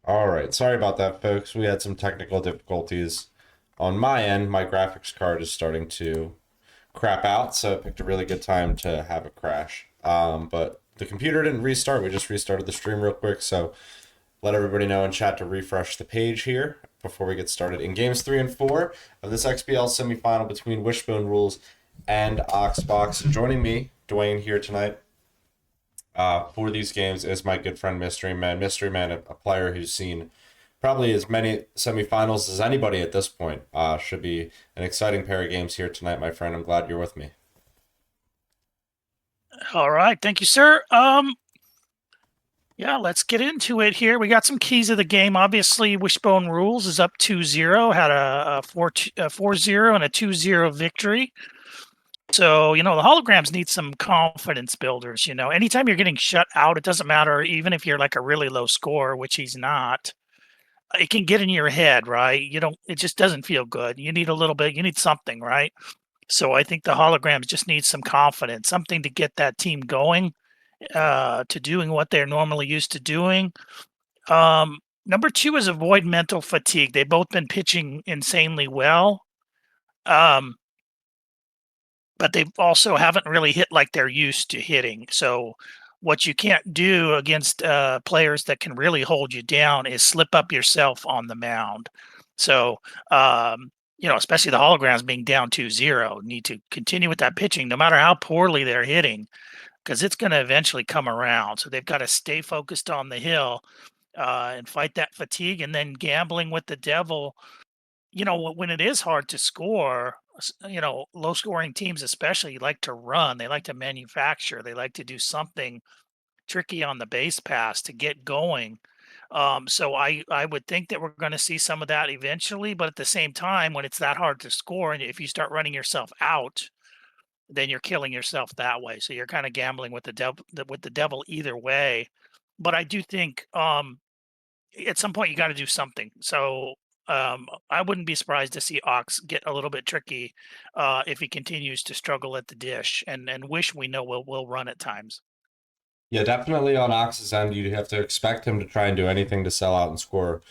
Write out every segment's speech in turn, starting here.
All right, sorry about that, folks. We had some technical difficulties on my end. My graphics card is starting to crap out, so I picked a really good time to have a crash. But the computer didn't restart. We just restarted the stream real quick, so let everybody know in chat to refresh the page here before we get started. In games 3 and 4 of this XBL semifinal between WishboneRulz and Oxbox, and joining me, Dwayne, here tonight for these games is my good friend Mystery Man. Mystery Man, a player who's seen probably as many semifinals as anybody at this point. Should be an exciting pair of games here tonight, my friend. I'm glad you're with me. All right, thank you, sir. Yeah, let's get into it here. We got some keys of the game. Obviously, WishboneRulz is up 2-0, had a 4-0 and a 2-0 victory. So, the holograms need some confidence builders. Anytime you're getting shut out, it doesn't matter, even if you're like a really low score, which he's not, it can get in your head, right? It just doesn't feel good. You need a little bit, you need something, right? So I think the holograms just need some confidence, something to get that team going, to doing what they're normally used to doing. Number two is avoid mental fatigue. They've both been pitching insanely well. But they also haven't really hit like they're used to hitting. So what you can't do against players that can really hold you down is slip up yourself on the mound. So, especially the holograms being down 2-0, need to continue with that pitching no matter how poorly they're hitting, because it's going to eventually come around. So they've got to stay focused on the hill and fight that fatigue, and then gambling with the devil. When it is hard to score, low scoring teams especially like to run. They like to manufacture. They like to do something tricky on the base pass to get going. So I would think that we're going to see some of that eventually, but at the same time, when it's that hard to score, and if you start running yourself out, then you're killing yourself that way. So you're kind of gambling with the devil either way. But I do think at some point you got to do something. So I wouldn't be surprised to see Ox get a little bit tricky if he continues to struggle at the dish, and Wish we know will run at times. Yeah, definitely on Ox's end, you'd have to expect him to try and do anything to sell out and score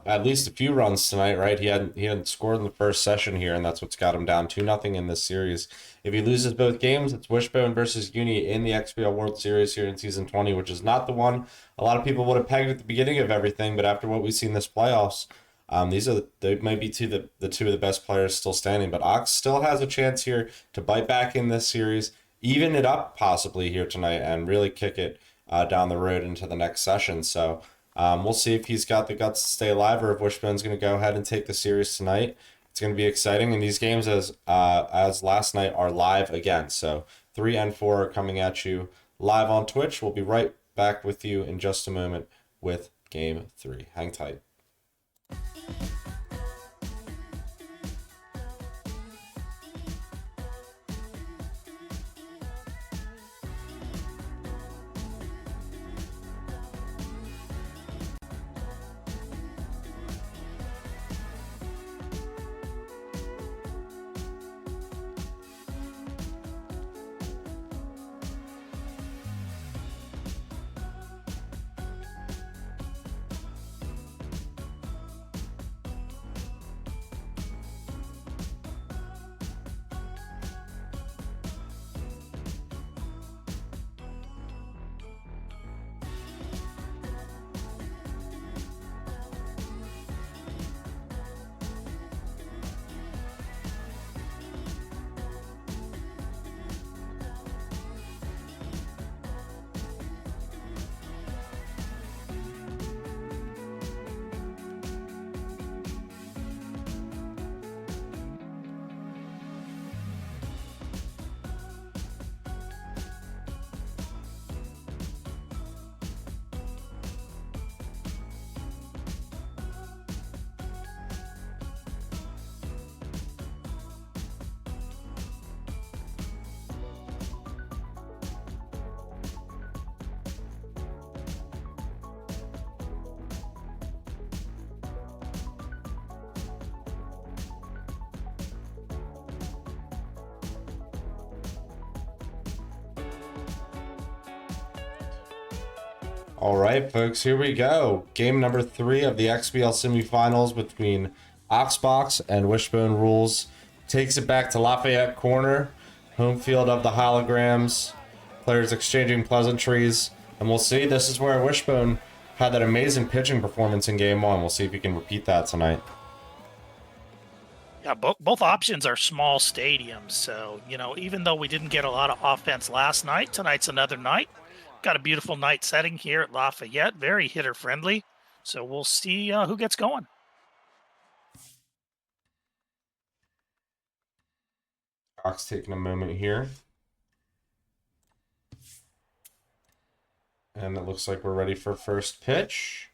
at least a few runs tonight, right? He hadn't scored in the first session here, and that's what's got him down 2-0 in this series. If he loses both games, it's Wishbone versus Uni in the XBL World Series here in season 20, which is not the one a lot of people would have pegged at the beginning of everything, but after what we've seen this playoffs, they might be the two of the best players still standing. But Ox still has a chance here to bite back in this series, even it up possibly here tonight, and really kick it down the road into the next session. So we'll see if he's got the guts to stay alive, or if Wishbone's going to go ahead and take the series tonight. It's going to be exciting, and these games, as last night, are live again. So 3 and 4 are coming at you live on Twitch. We'll be right back with you in just a moment with Game 3. Hang tight. All right, folks, here we go. Game number 3 of the XBL semifinals between Oxbox and WishboneRulz. Takes it back to Lafayette Corner, home field of the holograms. Players exchanging pleasantries. And we'll see, this is where Wishbone had that amazing pitching performance in game 1. We'll see if he can repeat that tonight. Yeah, both options are small stadiums. So, you know, even though we didn't get a lot of offense last night, tonight's another night. Got a beautiful night setting here at Lafayette, very hitter friendly. So we'll see who gets going. Ox taking a moment here. And it looks like we're ready for first pitch.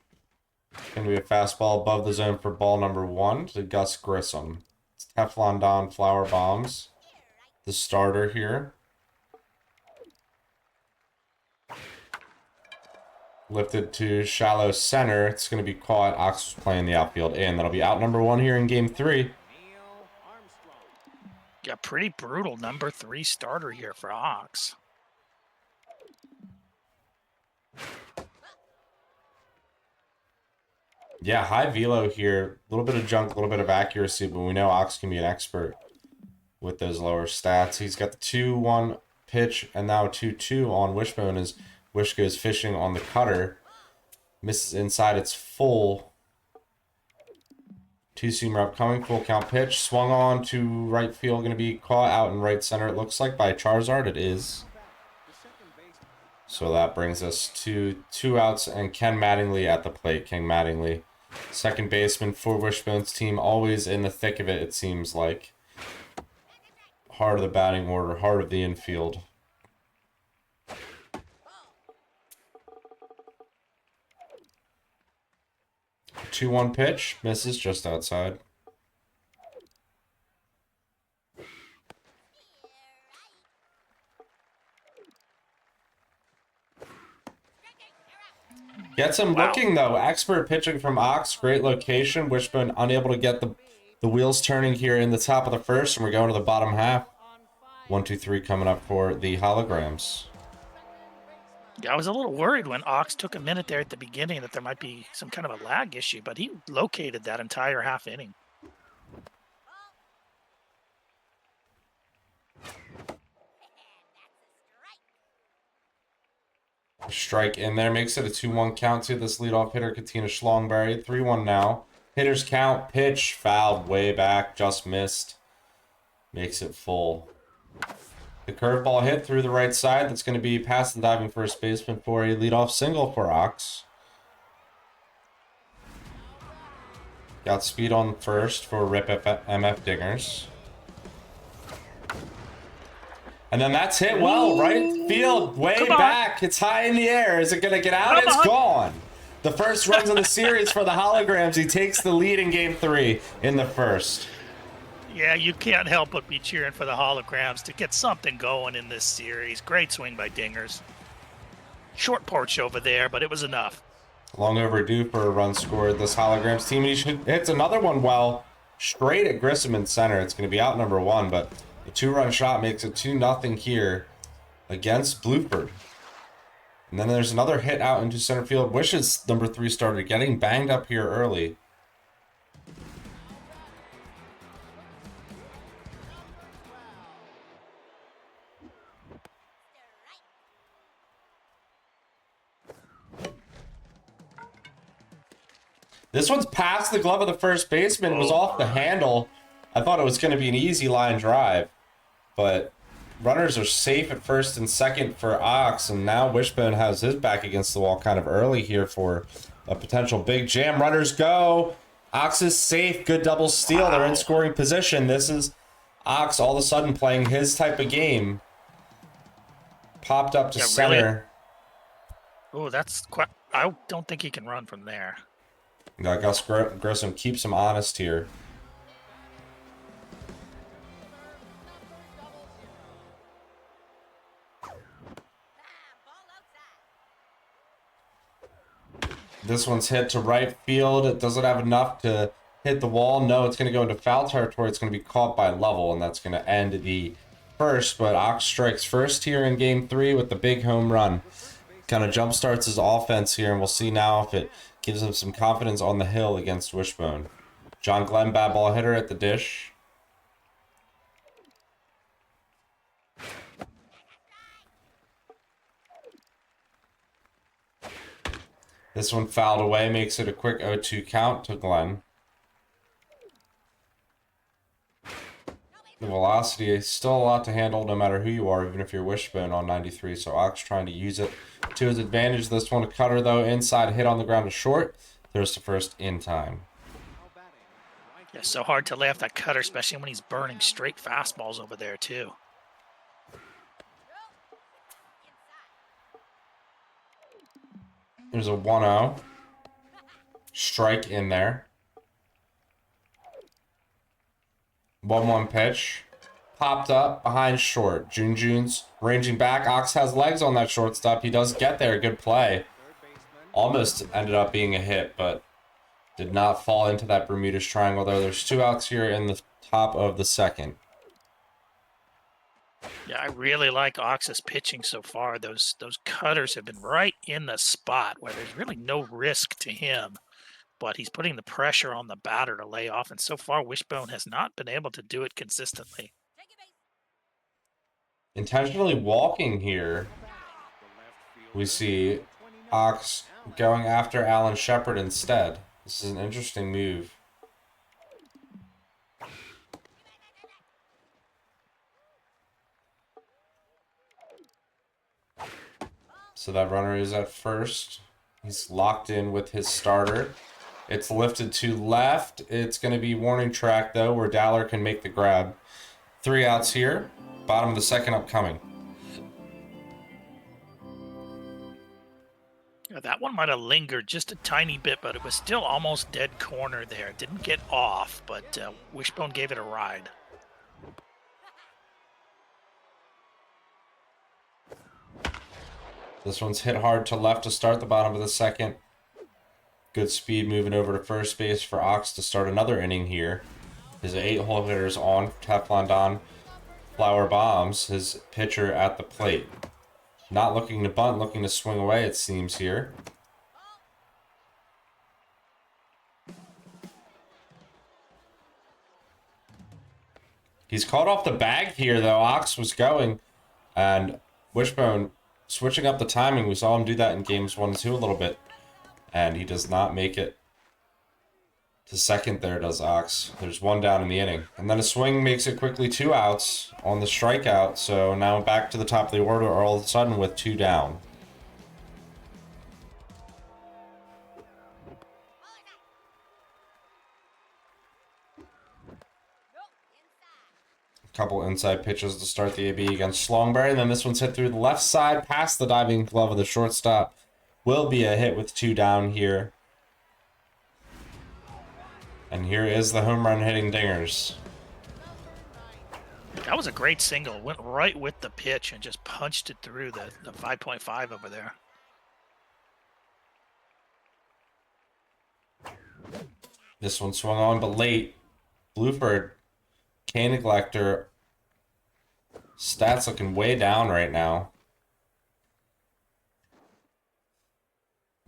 Going to be a fastball above the zone for ball number 1 to Gus Grissom. It's Teflon Don Flower Bombs, the starter here. Lifted to shallow center. It's going to be caught. Ox playing the outfield in. That'll be out number 1 here in game 3. Yeah, pretty brutal number 3 starter here for Ox. Yeah, high velo here. A little bit of junk, a little bit of accuracy, but we know Ox can be an expert with those lower stats. He's got the 2-1 pitch and now 2-2 on Wishbone as Wish goes fishing on the cutter. Misses inside, it's full. 2-seamer upcoming, full count pitch. Swung on to right field, going to be caught out in right center, it looks like, by Charizard. It is. So that brings us to 2 outs and Ken Mattingly at the plate. King Mattingly, second baseman for Wishbone's team, always in the thick of it, it seems like. Heart of the batting order, heart of the infield. Two 2-1 pitch, misses just outside. Gets him looking, though. Expert pitching from Ox. Great location. Wishbone unable to get the wheels turning here in the top of the first, and we're going to the bottom half. 1-2-3 coming up for the holograms. Yeah, I was a little worried when Ox took a minute there at the beginning that there might be some kind of a lag issue, but he located that entire half inning. Strike in there, makes it a 2-1 count to this leadoff hitter, Katina Schlongberry. 3-1 now. Hitters count, pitch, fouled way back, just missed. Makes it full. The curveball hit through the right side. That's going to be past the diving first baseman for a leadoff single for Ox. Got speed on first for Rip MF Dingers. And then that's hit well, right field, way back. It's high in the air. Is it going to get out? It's gone. The first runs of the series for the holograms. He takes the lead in game 3 in the first. Yeah, you can't help but be cheering for the holograms to get something going in this series. Great swing by Dingers. Short porch over there, but it was enough. Long overdue for a run scored. This holograms team, he hits another one well, straight at Grissom in center. It's going to be out number 1, but the 2-run shot makes it 2-0 here against Bluford. And then there's another hit out into center field. Wish's number 3 starter getting banged up here early. This one's past the glove of the first baseman. It was off the handle. I thought it was going to be an easy line drive, but runners are safe at first and second for Ox, and now Wishbone has his back against the wall kind of early here for a potential big jam. Runners go. Ox is safe. Good double steal. They're in scoring position. This is Ox all of a sudden playing his type of game. Popped up to center. Really? Oh, that's quite... I don't think he can run from there. Gus Grissom keeps him honest here. This one's hit to right field. It doesn't have enough to hit the wall. No, it's going to go into foul territory. It's going to be caught by Lovell, and that's going to end the first. But Ox strikes first here in game 3 with the big home run. Kind of jump starts his offense here, and we'll see now if it gives him some confidence on the hill against Wishbone. John Glenn, bad ball hitter at the dish. This one fouled away, makes it a quick 0-2 count to Glenn. The velocity is still a lot to handle no matter who you are, even if you're Wishbone on 93. So Ox trying to use it to his advantage. This one, a cutter though, inside, hit on the ground to short. There's the first in time. Yeah, so hard to lay off that cutter, especially when he's burning straight fastballs over there too. There's a 1-0. Strike in there. 1-1 pitch. Popped up behind short. Jun's ranging back. Ox has legs on that shortstop. He does get there. Good play. Almost ended up being a hit, but did not fall into that Bermuda's Triangle there. There's 2 outs here in the top of the second. Yeah, I really like Ox's pitching so far. Those cutters have been right in the spot where there's really no risk to him, but he's putting the pressure on the batter to lay off, and so far Wishbone has not been able to do it consistently. Intentionally walking here. We see Ox going after Alan Shepard instead. This is an interesting move. So that runner is at first. He's locked in with his starter. It's lifted to left. It's going to be warning track, though, where Dowler can make the grab. 3 outs here. Bottom of the second upcoming. Yeah, that one might have lingered just a tiny bit, but it was still almost dead corner there. It didn't get off, but Wishbone gave it a ride. This one's hit hard to left to start the bottom of the second. Good speed moving over to first base for Ox to start another inning here. His 8-hole hitters on. Teflon Don Flower bombs his pitcher at the plate. Not looking to bunt, looking to swing away, it seems here. He's caught off the bag here, though. Ox was going, and Wishbone switching up the timing. We saw him do that in games 1 and 2 a little bit, and he does not make it to second there, does Ox. There's 1 down in the inning. And then a swing makes it quickly 2 outs on the strikeout, so now back to the top of the order all of a sudden with 2 down. Couple inside pitches to start the AB against Schlongberry, and then this one's hit through the left side past the diving glove of the shortstop. Will be a hit with 2 down here. And here is the home run hitting dingers. That was a great single. Went right with the pitch and just punched it through the 5.5 over there. This one swung on, but late. Bluford, K neglector. Stats looking way down right now.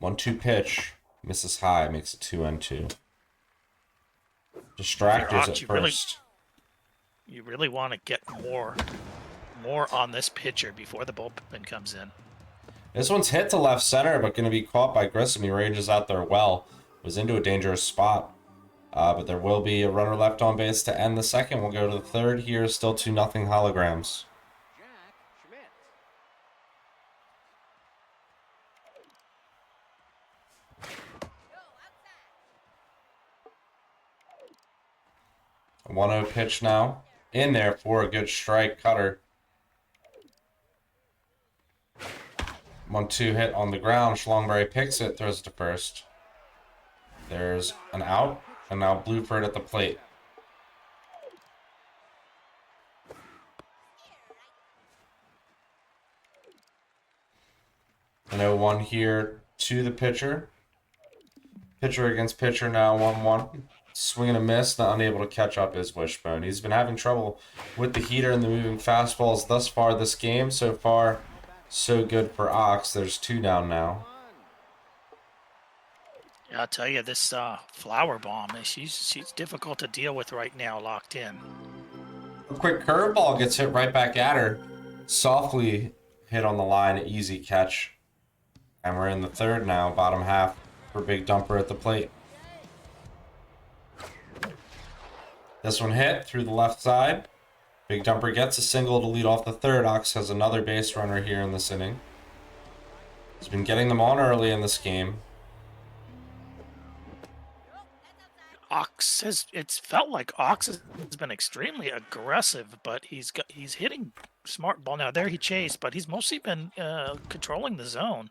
1-2 pitch. Misses high, makes it 2-2. Distractors at first. You really want to get more on this pitcher before the bullpen comes in. This one's hit to left center, but going to be caught by Grissom. He ranges out there well. Was into a dangerous spot. But there will be a runner left on base to end the second. We'll go to the third here. Still 2-0 holograms. A 1-0 pitch now. In there for a good strike cutter. 1-2 hit on the ground. Schlongberry picks it, throws it to first. There's an out, and now Bluford at the plate. An 0-1 here to the pitcher. Pitcher against pitcher now, 1-1. Swing and a miss, not unable to catch up is Wishbone. He's been having trouble with the heater and the moving fastballs thus far this game. So far, So good for Ox. There's 2 down now. Yeah, I'll tell you, this flower bomb, she's difficult to deal with right now, locked in. A quick curveball gets hit right back at her. Softly hit on the line, easy catch. And we're in the third now, bottom half for Big Dumper at the plate. This one hit through the left side. Big Dumper gets a single to lead off the third. Ox has another base runner here in this inning. He's been getting them on early in this game. Ox has, it's felt like Ox has been extremely aggressive, but he's hitting smart ball. Now there he chased, but he's mostly been controlling the zone.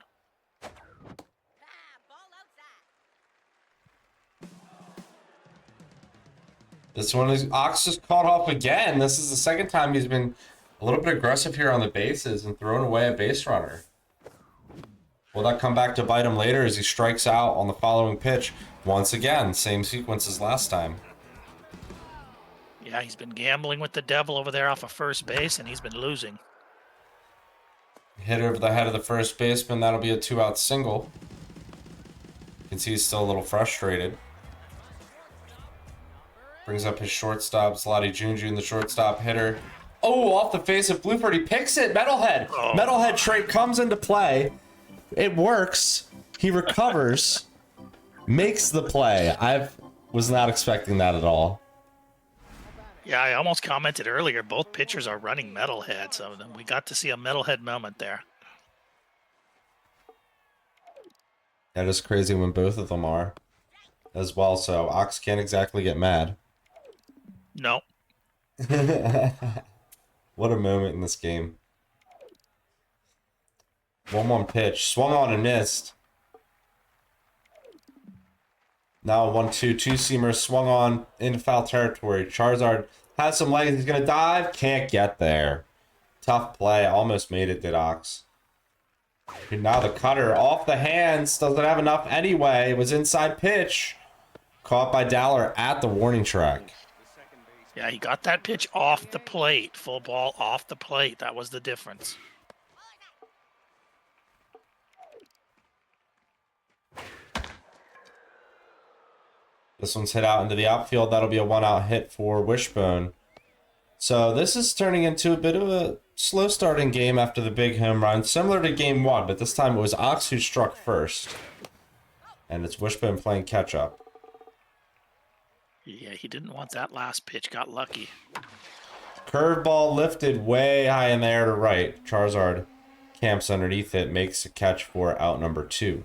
This one is Ox just caught off again. This is the second time he's been a little bit aggressive here on the bases and thrown away a base runner. Will that come back to bite him later as he strikes out on the following pitch? Once again, same sequence as last time. Yeah, he's been gambling with the devil over there off of first base, and he's been losing. Hit over the head of the first baseman. That'll be a 2-out single. You can see he's still a little frustrated. Brings up his shortstop, Slotty Junjun, the shortstop hitter. Oh, off the face of Bluford. He picks it. Metalhead. Oh. Metalhead trait comes into play. It works. He recovers. Makes the play. I was not expecting that at all. Yeah, I almost commented earlier, both pitchers are running Metalhead, so we got to see a Metalhead moment there. That is crazy when both of them are as well, so Ox can't exactly get mad. No. What a moment in this game. 1-1 pitch. Swung on and missed. Now 1-2. Two-seamer swung on into foul territory. Charizard has some legs. He's going to dive. Can't get there. Tough play. Almost made it, did Ox. And now the cutter off the hands. Doesn't have enough anyway. It was inside pitch. Caught by Dowler at the warning track. Yeah, he got that pitch off the plate. Full ball off the plate. That was the difference. This one's hit out into the outfield. That'll be a 1-out hit for Wishbone. So this is turning into a bit of a slow starting game after the big home run. Similar to game 1, but this time it was Ox who struck first. And it's Wishbone playing catch up. Yeah, he didn't want that last pitch. Got lucky. Curveball lifted way high in the air to right. Charizard camps underneath it. Makes a catch for out number 2.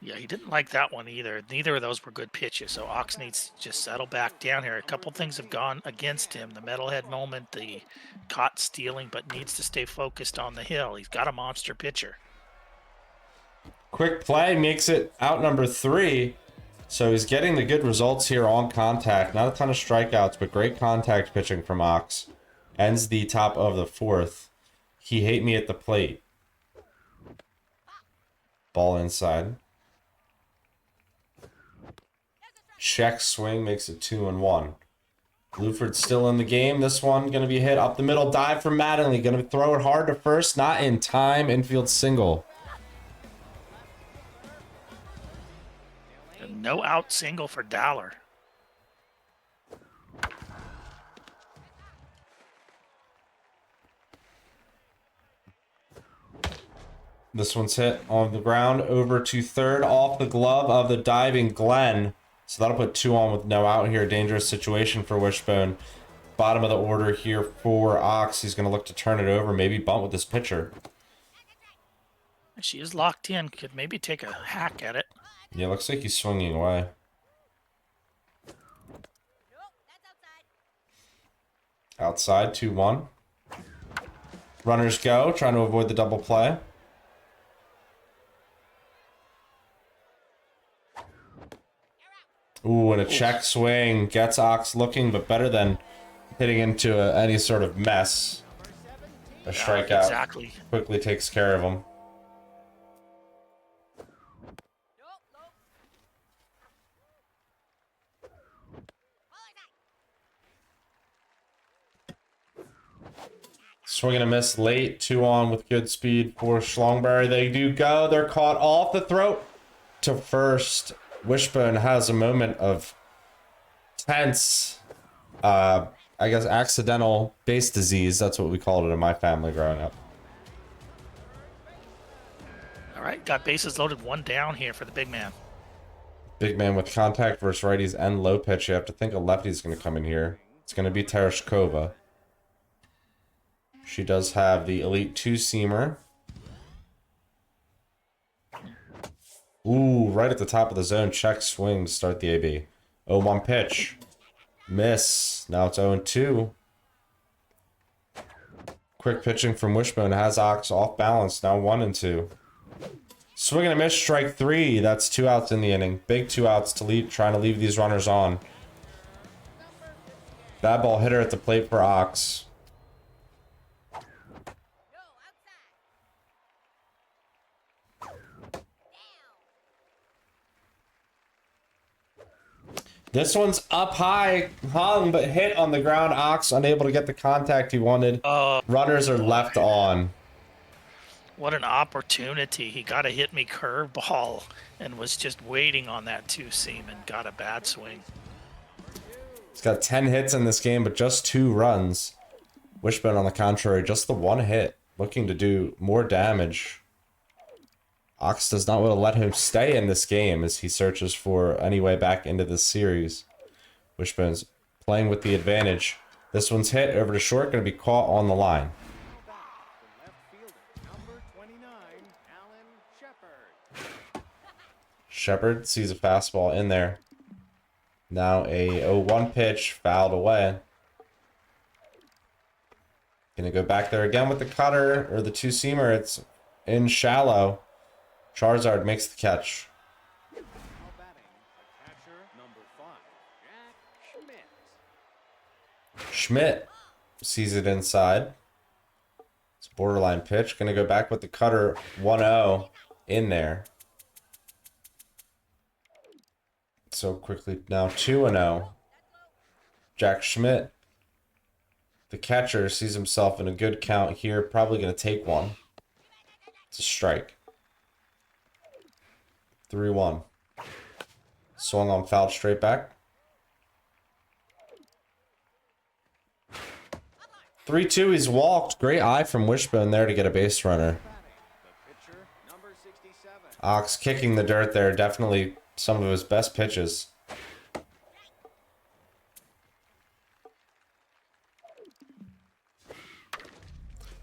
Yeah, he didn't like that one either. Neither of those were good pitches, so Ox needs to just settle back down here. A couple things have gone against him. The Metalhead moment, the caught stealing, but needs to stay focused on the hill. He's got a monster pitcher. Quick play makes it out number 3. So he's getting the good results here on contact. Not a ton of strikeouts, but great contact pitching from Ox. Ends the top of the 4th. He hate me at the plate. Ball inside. Check swing makes it 2-1. Bluford's still in the game. This one going to be hit up the middle. Dive from Mattingly. Going to throw it hard to first. Not in time. Infield single. A no out single for Dowler. This one's hit on the ground over to third off the glove of the diving Glenn. So that'll put 2 on with no out here. Dangerous situation for Wishbone. Bottom of the order here for Ox. He's going to look to turn it over. Maybe bunt with this pitcher. She is locked in. Could maybe take a hack at it. Yeah, looks like he's swinging away. Outside, 2-1. Runners go, trying to avoid the double play. Ooh, and a check swing gets Ox looking, but better than hitting into any sort of mess. A strikeout Exactly. quickly takes care of him. Swing and a miss late. 2 on with good speed for Schlongberry. They do go. They're caught off the throat to first. Wishbone has a moment of tense, I guess, accidental base disease. That's what we called it in my family growing up. All right, got bases loaded, 1 down here for the big man. Big man with contact versus righties and low pitch. You have to think a lefty's going to come in here. It's going to be Tereshkova. She does have the elite 2-seamer. Ooh, right at the top of the zone. Check swing to start the AB. 0-1 pitch. Miss. Now it's 0-2. Quick pitching from Wishbone has Ox off balance. Now 1-2. Swing and a miss, strike 3. That's 2 outs in the inning. Big 2 outs to leave, trying to leave these runners on. Bad ball hitter at the plate for Ox. This one's up high, hung, but hit on the ground. Ox unable to get the contact he wanted. Runners are left on. What an opportunity. He got a hit me curveball and was just waiting on that 2-seam and got a bad swing. He's got 10 hits in this game, but just 2 runs. Wishbone, on the contrary, just the 1 hit, looking to do more damage. Ox does not want to let him stay in this game as he searches for any way back into this series. Wishbone's playing with the advantage. This one's hit over to short, going to be caught on the line. Shepard sees a fastball in there. Now a 0-1 pitch, fouled away. Gonna go back there again with the cutter, or the 2-seamer. It's in shallow. Charizard makes the catch. Schmidt sees it inside. It's a borderline pitch. Gonna go back with the cutter. 1-0 in there. So quickly now 2-0. Jack Schmidt, the catcher, sees himself in a good count here. Probably gonna take one. It's a strike. 3-1. Swung on, fouled straight back. 3-2, he's walked. Great eye from Wishbone there to get a base runner. Ox kicking the dirt there. Definitely some of his best pitches.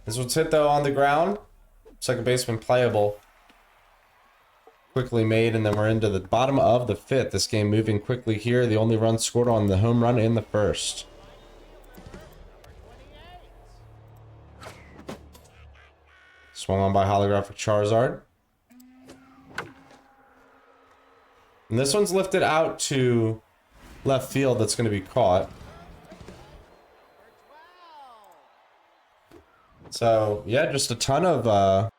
This one's hit though on the ground. Second baseman playable. Quickly made, and then we're into the bottom of the 5th. This game moving quickly here. The only run scored on the home run in the 1st. Swung on by holographic Charizard. And this one's lifted out to left field. That's going to be caught. So, yeah, just a ton of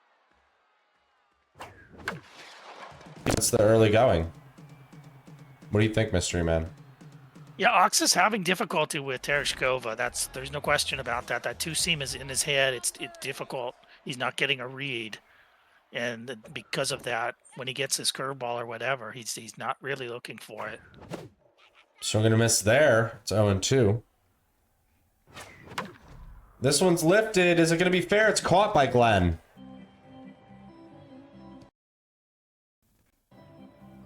that's the early going. What do you think, Mystery Man? Yeah, Ox is having difficulty with Tereshkova. There's no question about that. That 2-seam is in his head. It's difficult. He's not getting a read. And because of that, when he gets his curveball or whatever, he's not really looking for it. So I'm going to miss there. It's 0-2. This one's lifted. Is it going to be fair? It's caught by Glenn.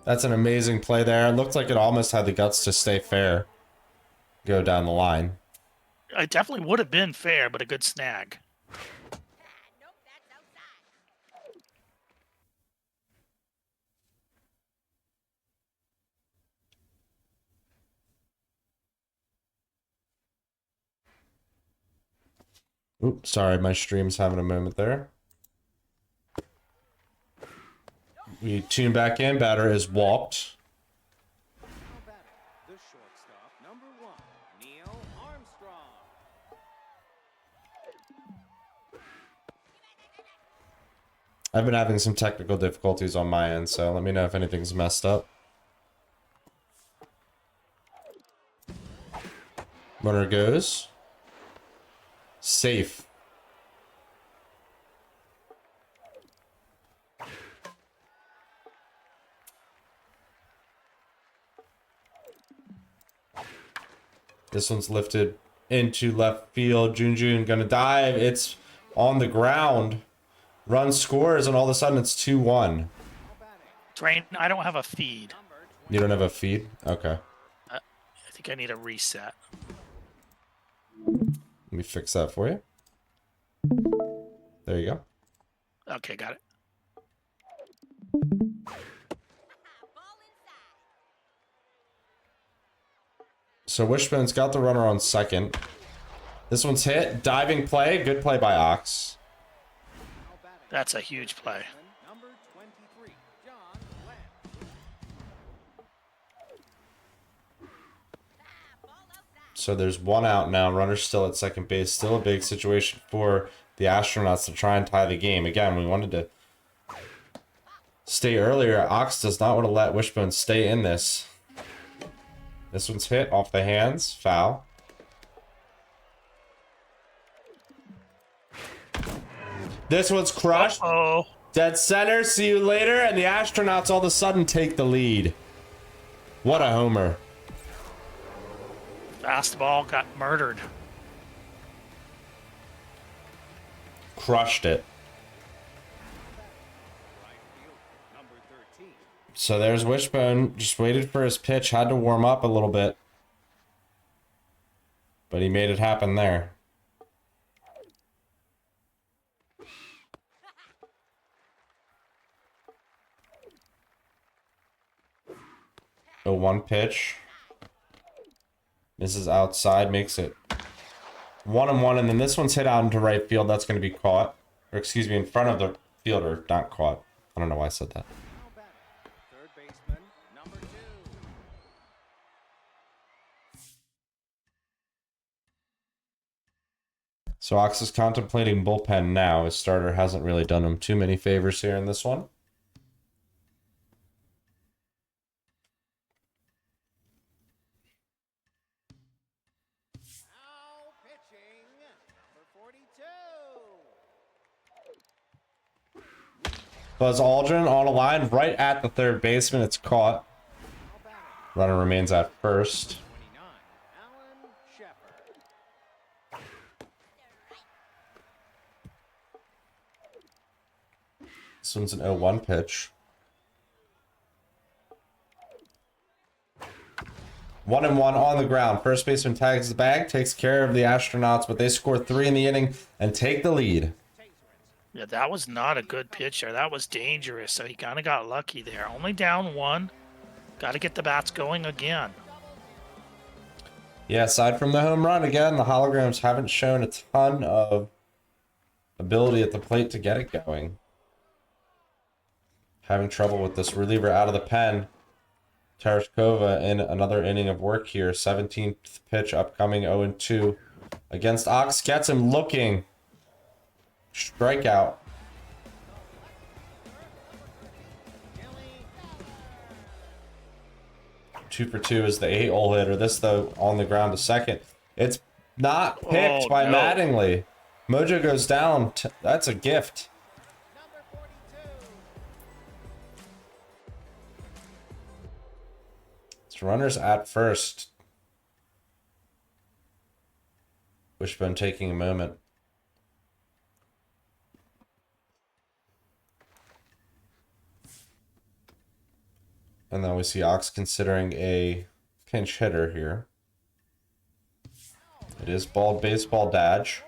That's an amazing play there. It looked like it almost had the guts to stay fair. Go down the line. It definitely would have been fair, but a good snag. Oops, sorry, my stream's having a moment there. We tune back in. Batter is walked. The shortstop, number 1, Neil Armstrong. I've been having some technical difficulties on my end, so let me know if anything's messed up. Runner goes. Safe. This one's lifted into left field. Junjun gonna dive. It's on the ground. Run scores, and all of a sudden it's 2-1. Train, I don't have a feed. You don't have a feed? Okay. I think I need a reset. Let me fix that for you. There you go. Okay, got it. So Wishbone's got the runner on second. This one's hit. Diving play. Good play by Ox. That's a huge play. Number 23, John Lamb. So there's one out now. Runner's still at second base. Still a big situation for the Astronauts to try and tie the game. Again, we wanted to stay earlier. Ox does not want to let Wishbone stay in this. This one's hit off the hands. Foul. This one's crushed. Oh, Dead center. See you later. And the Astronauts all of a sudden take the lead. What a homer. fastball got murdered. Crushed it. Right field, number 13. So there's Wishbone. Just waited for his pitch. Had to warm up a little bit. But he made it happen there. A 1 pitch. Misses outside, makes it 1-1, and then this one's hit out into right field. That's going to be caught. Or excuse me, in front of the fielder, not caught. I don't know why I said that. Now batting, third baseman, number 2. So Ox is contemplating bullpen now. His starter hasn't really done him too many favors here in this one. Now pitching, number 42. Buzz Aldrin on a line right at the third baseman. It's caught. Now batting, Runner remains at first. 29, Alan Shepard. This one's an 0-1 pitch. 1-1 on the ground. First baseman tags the bag, takes care of the Astronauts, but they score 3 in the inning and take the lead. Yeah, that was not a good pitch there. That was dangerous. So he kind of got lucky there. Only down 1. Got to get the bats going again. Yeah, aside from the home run, again, the holograms haven't shown a ton of ability at the plate to get it going. Having trouble with this reliever out of the pen. Tereshkova in another inning of work here. 17th pitch upcoming, 0-2 against Ox. Gets him looking. Strikeout. Two for 2 is the 8-hole hitter. This, though, on the ground to second. It's not picked by no. Mattingly. Mojo goes down. That's a gift. Number 42. It's runners at first. Wishbone taking a moment. And then we see Ox considering a pinch hitter here. It is bald baseball dodge.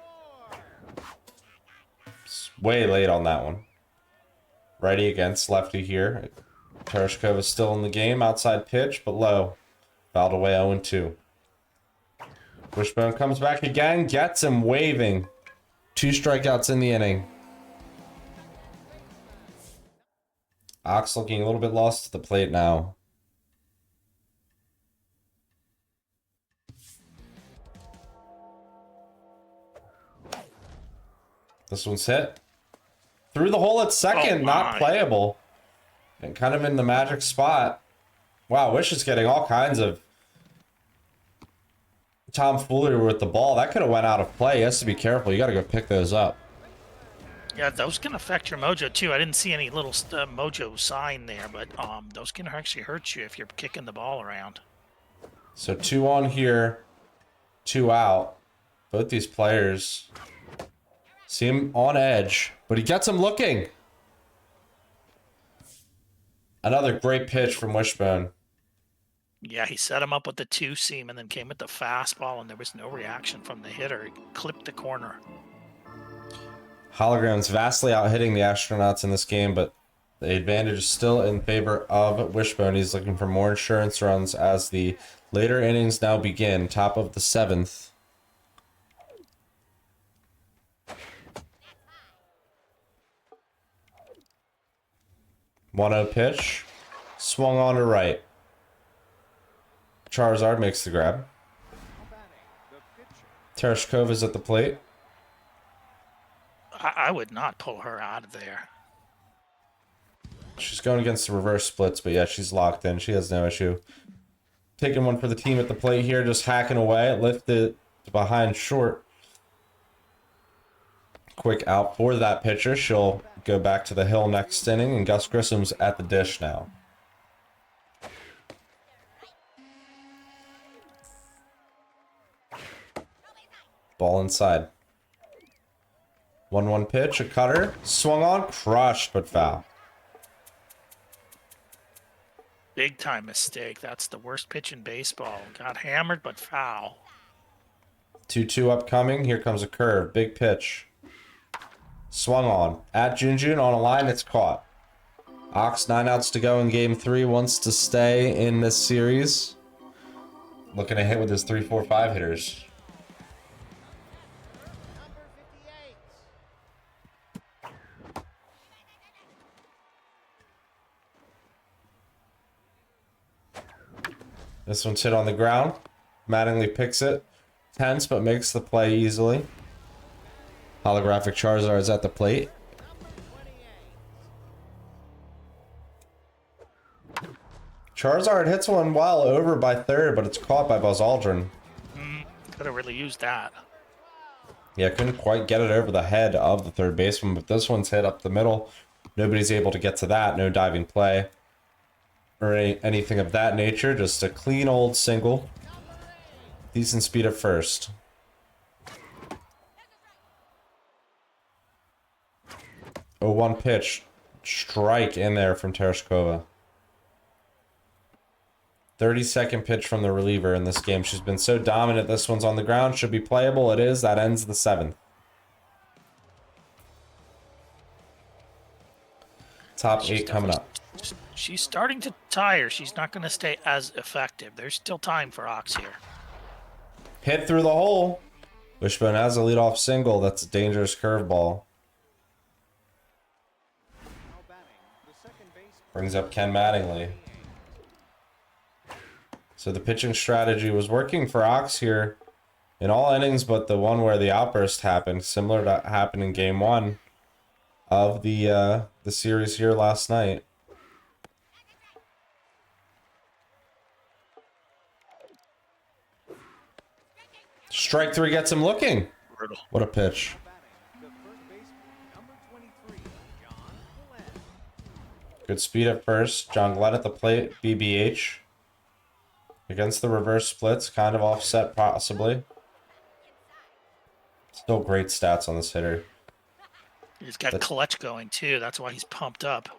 It's way late on that one. Righty against lefty here. Tereshkova is still in the game. Outside pitch, but low. Fouled away 0-2. Wishbone comes back again. Gets him waving. 2 strikeouts in the inning. Ox looking a little bit lost at the plate now. This one's hit. Through the hole at second, Oh, not my. playable. And kind of in the magic spot. Wow, Wish is getting all kinds of tomfoolery with the ball. That could have went out of play. He has to be careful. You got to go pick those up. Yeah, those can affect your mojo too. I didn't see any little mojo sign there, but those can actually hurt you if you're kicking the ball around. So 2 on here. 2 out. Both these players seem on edge, but he gets him looking. Another great pitch from Wishbone. Yeah, he set him up with the 2-seam and then came with the fastball, and there was no reaction from the hitter. He clipped the corner. Holograms vastly out hitting the Astronauts in this game, but the advantage is still in favor of Wishbone. He's looking for more insurance runs as the later innings now begin. Top of the 7th. One-0 pitch. Swung on to right. Charizard makes the grab. Tereshkova's at the plate. I would not pull her out of there. She's going against the reverse splits, but yeah, she's locked in. She has no issue. Taking one for the team at the plate here, just hacking away. Lifted behind short. Quick out for that pitcher. She'll go back to the hill next inning, and Gus Grissom's at the dish now. Ball inside. 1-1 pitch, a cutter. Swung on, crushed, but foul. Big time mistake. That's the worst pitch in baseball. Got hammered, but foul. 2-2 upcoming. Here comes a curve. Big pitch. Swung on. At Junjun on a line, it's caught. Ox, 9 outs to go in game 3. Wants to stay in this series. Looking to hit with his 3-4-5 hitters. This one's hit on the ground. Mattingly picks it. Tense, but makes the play easily. Holographic Charizard's at the plate. Charizard hits one while over by third, but it's caught by Buzz Aldrin. Could have really used that. Yeah, couldn't quite get it over the head of the third baseman, but this one's hit up the middle. Nobody's able to get to that. No diving play or anything of that nature. Just a clean old single. Decent speed at first. Oh, 1 pitch. Strike in there from Tereshkova. 32nd pitch from the reliever in this game. She's been so dominant. This one's on the ground. Should be playable. It is. That ends the 7th. Top 8 coming up. She's starting to tire. She's not going to stay as effective. There's still time for Ox here. Hit through the hole. Wishbone has a leadoff single. That's a dangerous curveball. Brings up Ken Mattingly. So the pitching strategy was working for Ox here in all innings, but the one where the outburst happened, similar to what happened in game 1 of the series here last night. Strike 3 gets him looking. Brutal. What a pitch. Good speed at first. John Glenn at the plate. BBH. Against the reverse splits. Kind of offset possibly. Still great stats on this hitter. He's got clutch going too. That's why he's pumped up.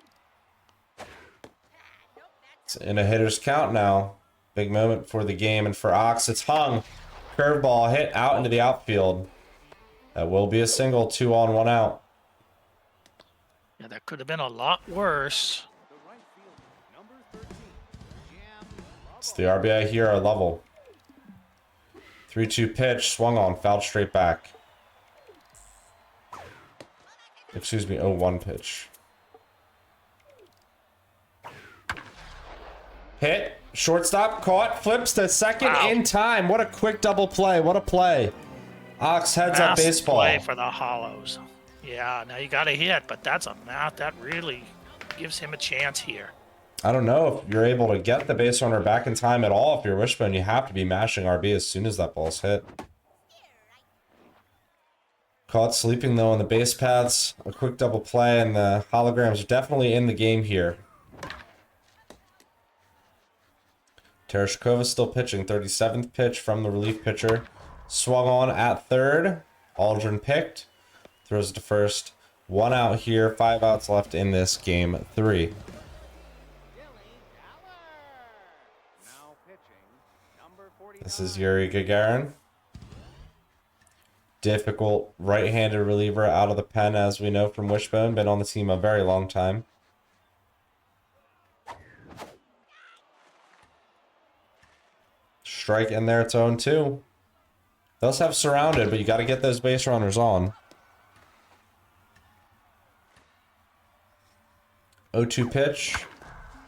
It's in a hitter's count now. Big moment for the game and for Ox. It's hung. Curveball hit out into the outfield. That will be a single. 2 on, 1 out. Yeah, that could have been a lot worse. It's the RBI here are level. 3-2 pitch. Swung on. Fouled straight back. Excuse me. 0-1 pitch. Hit. Shortstop. Caught. Flips to second in time. What a quick double play. What a play. Ox heads up baseball. Play for the Hollows. Yeah, now you got a hit, but that's a mat that really gives him a chance here. I don't know if you're able to get the base runner back in time at all. If you're Wishbone, you have to be mashing RB as soon as that ball's hit. Caught sleeping though on the base paths. A quick double play, and the holograms are definitely in the game here. Tereshkova still pitching. 37th pitch from the relief pitcher. Swung on at third. Aldrin picked. Throws it to first. 1 out here. 5 outs left in this game 3. Now pitching, number 49. This is Yuri Gagarin. Difficult right-handed reliever out of the pen, as we know from Wishbone. Been on the team a very long time. Strike in there, it's 0-2. Those have surrounded, but you got to get those base runners on. 0-2 pitch.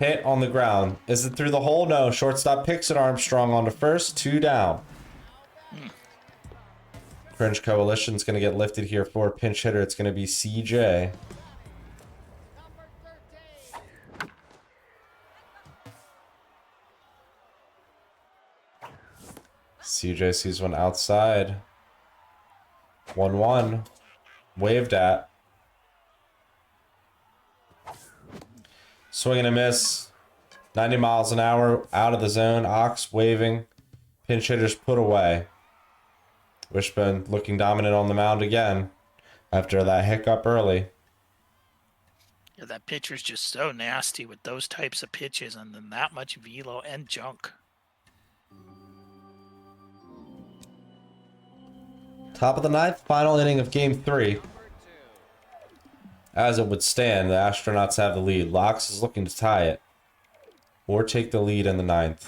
Hit on the ground. Is it through the hole? No. Shortstop picks it. Armstrong on to first. 2 down. French Coalition's going to get lifted here for pinch hitter. It's going to be CJ. CJ sees one outside. 1-1. Waved at. Swing and a miss. 90 miles an hour out of the zone. Ox waving. Pinch hitters put away. Wishbone looking dominant on the mound again after that hiccup early. Yeah, that pitcher's just so nasty with those types of pitches and then that much velo and junk. Top of the 9th, final inning of game 3. As it would stand, the Astronauts have the lead. Locks is looking to tie it or take the lead in the 9th.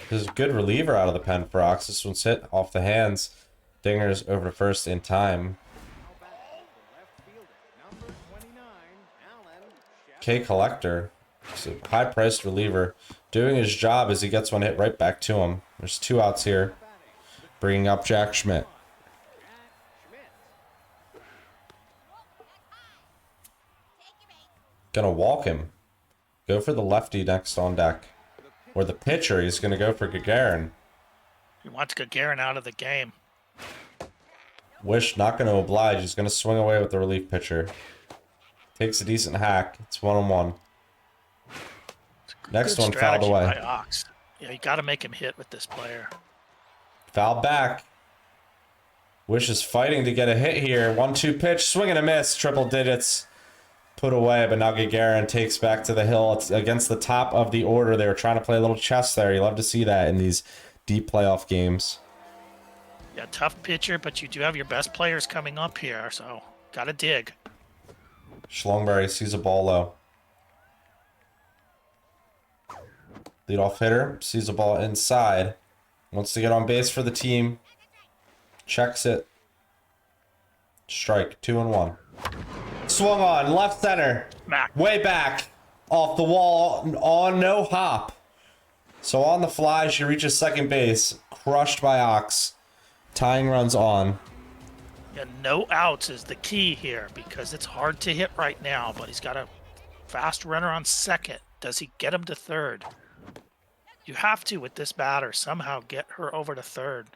This is a good reliever out of the pen for Ox. This one's hit off the hands. Dinger's over to first in time. K Collector. He's a high-priced reliever. Doing his job as he gets one hit right back to him. There's 2 outs here. Bringing up Jack Schmidt. Gonna walk him. Go for the lefty next on deck. Or the pitcher, he's going to go for Gagarin. He wants Gagarin out of the game. Wish not going to oblige. He's going to swing away with the relief pitcher. Takes a decent hack. It's 1-1. Next one fouled away. By Ox. Yeah, you got to make him hit with this player. Foul back. Wish is fighting to get a hit here. 1-2 pitch. Swing and a miss. Triple digits. Put away, but now Gagarin takes back to the hill. It's against the top of the order. They were trying to play a little chess there. You love to see that in these deep playoff games. Yeah, tough pitcher, but you do have your best players coming up here, so got to dig. Schlongberry sees a ball low. Leadoff hitter sees a ball inside. Wants to get on base for the team. Checks it. Strike. 2-1. Swung on, left center, Mac. way back, off the wall, on no hop. So on the fly, she reaches second base, crushed by Ox. Tying runs on. Yeah, no outs is the key here because it's hard to hit right now, but he's got a fast runner on second. Does he get him to third? You have to, with this batter, somehow get her over to third.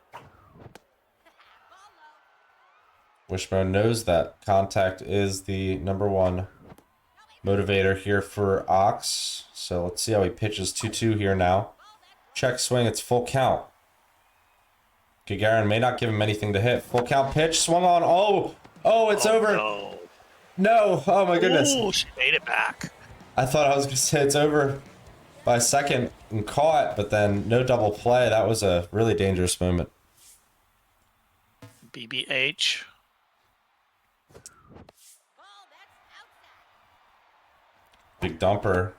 Wishbone knows that contact is the #1 motivator here for Ox. So let's see how he pitches. 2-2 here now. Check swing, it's full count. Gagarin may not give him anything to hit. Full count pitch, swung on. Oh, it's over. No, oh my goodness. Oh, she made it back. I thought I was going to say it's over by a second and caught, but then no double play. That was a really dangerous moment. BBH. Big dumper.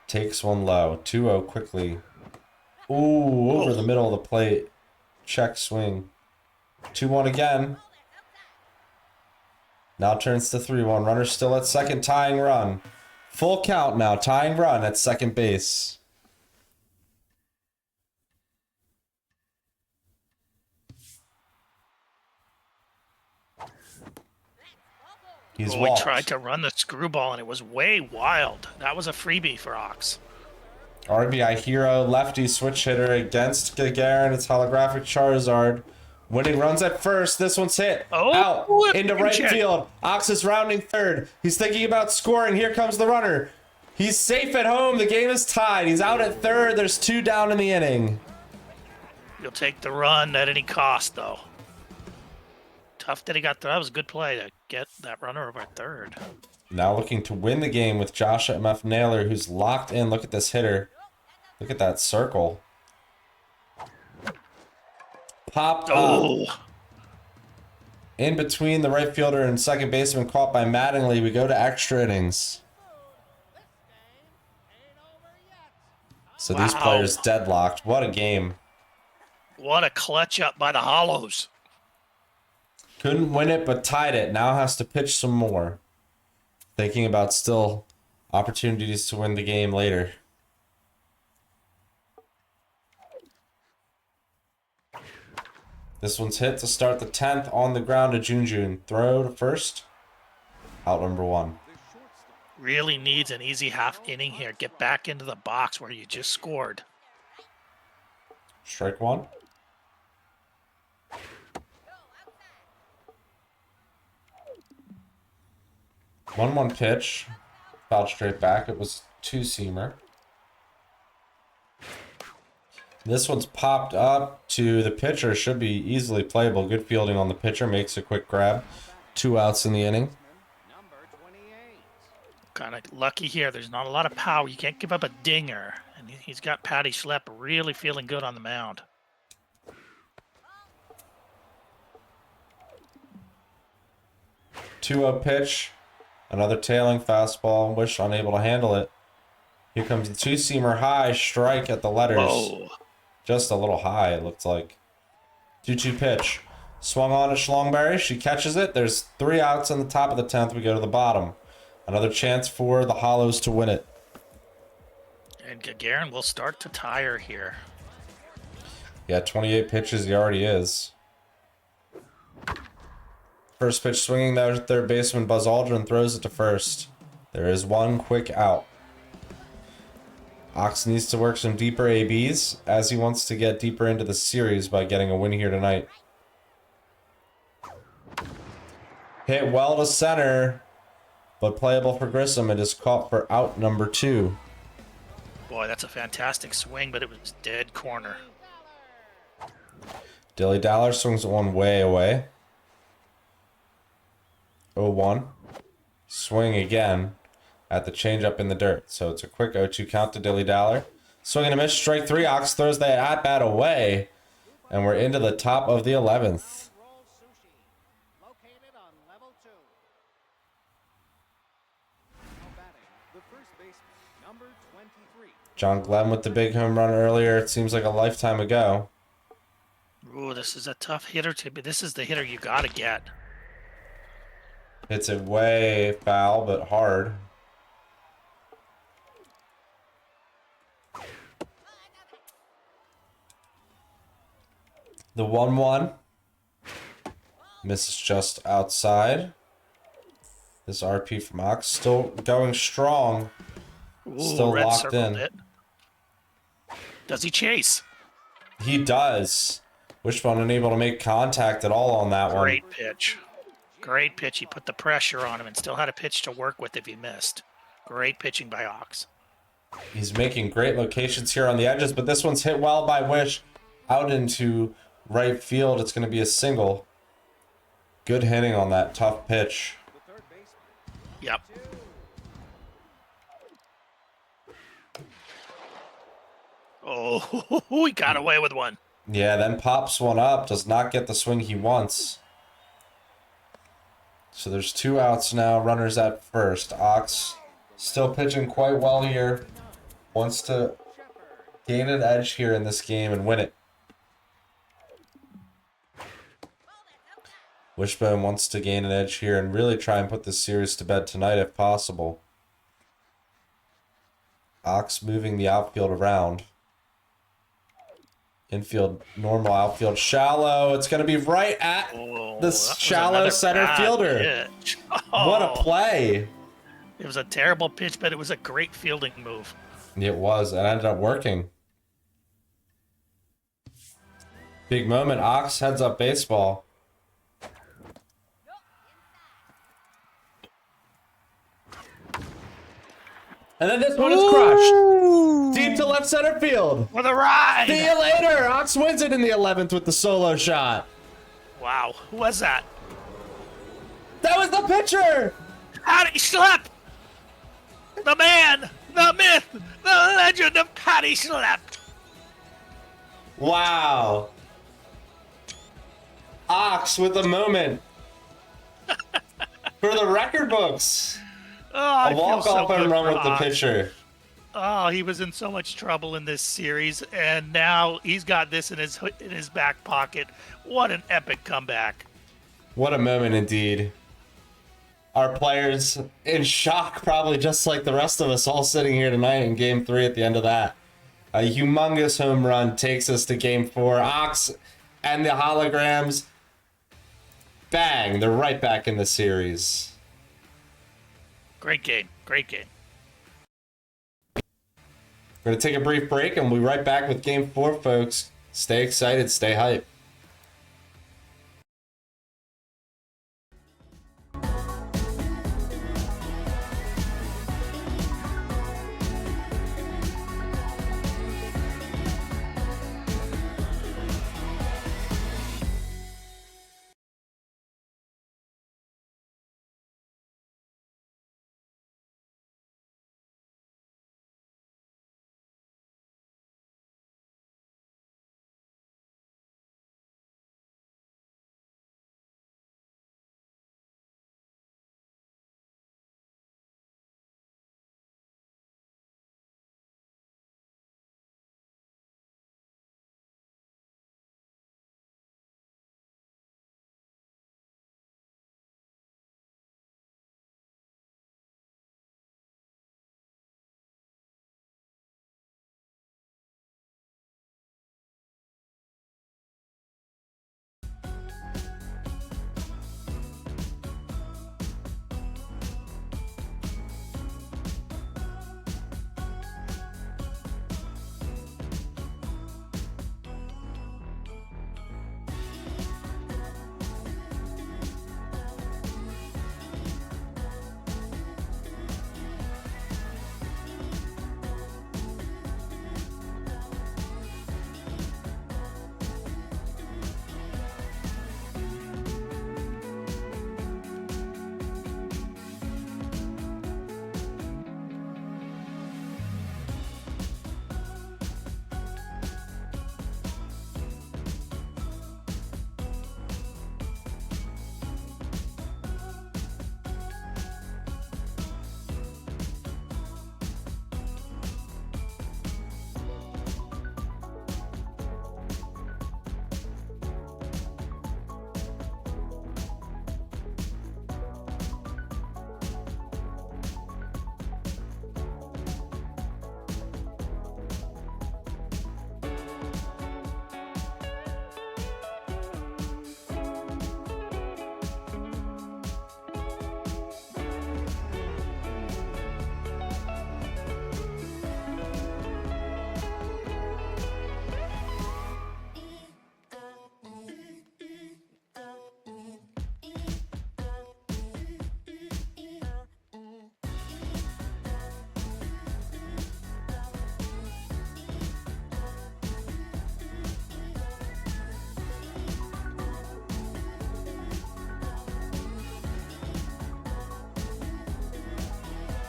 Takes one low. 2-0 quickly. Ooh, over the middle of the plate. Check swing. 2-1 again. Now turns to 3-1. Runner still at second, tying run. Full count now, tying run at second base. He's We walked. tried to run the screwball and it was way wild. That was a freebie for Ox. RBI hero, lefty switch hitter against Gagarin. It's holographic Charizard. Winning runs at first. This one's hit. Oh, Out into right check. field. Ox is rounding third. He's thinking about scoring. Here comes the runner. He's safe at home. The game is tied. He's out at third. There's 2 down in the inning. You'll take the run at any cost, though. Tough that he got there. That was a good play to get that runner over at third. Now looking to win the game with Josh MF Naylor, who's locked in. Look at this hitter. Look at that circle. Popped up. In between the right fielder and second baseman, caught by Mattingly. We go to extra innings. So these players deadlocked. What a game. What a clutch up by the Hollows. Couldn't win it, but tied it. Now has to pitch some more. Thinking about still opportunities to win the game later. This one's hit to start the 10th on the ground to Junjun. Throw to first. Out number 1. Really needs an easy half inning here. Get back into the box where you just scored. Strike 1. One pitch. Fouled straight back. It was 2-seamer. This one's popped up to the pitcher. Should be easily playable. Good fielding on the pitcher. Makes a quick grab. 2 outs in the inning. Number 28. Kind of lucky here. There's not a lot of power. You can't give up a dinger. And he's got Patty Schlepp really feeling good on the mound. Two-oh pitch. Another tailing fastball. Wish unable to handle it. Here comes the 2-seamer high. Strike at the letters. Whoa. Just a little high, it looked like. 2-2 pitch. Swung on at Schlongberry. She catches it. There's 3 outs in the top of the 10th. We go to the bottom. Another chance for the Hollows to win it. And Gagarin will start to tire here. Yeah, 28 pitches. He already is. First pitch swinging there. Third baseman Buzz Aldrin throws it to first. There is 1 quick out. Ox needs to work some deeper ABs as he wants to get deeper into the series by getting a win here tonight. Hit well to center, but playable for Grissom. It is caught for out number 2. Boy, that's a fantastic swing, but it was dead corner. Dilly Dallard swings one way away. 0-1. Swing again at the changeup in the dirt. So it's a quick 0-2 count to Dilly Dallard. Swing and a miss, strike 3. Ox throws that at-bat away. And we're into the top of the 11th. Roll Sushi. Located on level 2. Now batting, the first baseman, number 23. John Glenn with the big home run earlier. It seems like a lifetime ago. Ooh, this is a tough hitter to be. This is the hitter you got to get. Hits it way foul, but hard. The 1-1 misses just outside. This RP from Ox still going strong. Ooh, Still red locked circled in. it. Does he chase? He does. Wishbone unable to make contact at all on that one. Great pitch. Great pitch. He put the pressure on him and still had a pitch to work with if he missed. Great pitching by Ox. He's making great locations here on the edges, but this one's hit well by Wish. Out into right field. It's going to be a single. Good hitting on that tough pitch. The third baseman. Yep. Oh, he got away with one. Yeah, then pops one up. Does not get the swing he wants. So there's 2 outs now. Runners at first. Ox still pitching quite well here. Wants to gain an edge here in this game and win it. Wishbone wants to gain an edge here and really try and put this series to bed tonight if possible. Ox moving the outfield around. Infield normal, outfield shallow. It's going to be right at the shallow center fielder. What a play. It was a terrible pitch, but it was a great fielding move. It was. It ended up working. Big moment. Ox heads up baseball. And then this one is crushed. Deep to left center field. For the ride. See you later. Ox wins it in the 11th with the solo shot. Wow. Who was that? That was the pitcher. Patty Schlepp! The man, the myth, the legend of Patty Schlepp. Wow. Ox with a moment. For the record books. Oh, I A feel walk-off so home good run for with the Ox. pitcher. Oh, he was in so much trouble in this series, and now he's got this in his back pocket. What an epic comeback! What a moment indeed. Our players in shock, probably just like the rest of us all sitting here tonight in Game 3 at the end of that. A humongous home run takes us to Game 4. Ox and the holograms, bang, they're right back in the series. Great game, great game. We're going to take a brief break and we'll be right back with Game 4, folks. Stay excited, stay hyped.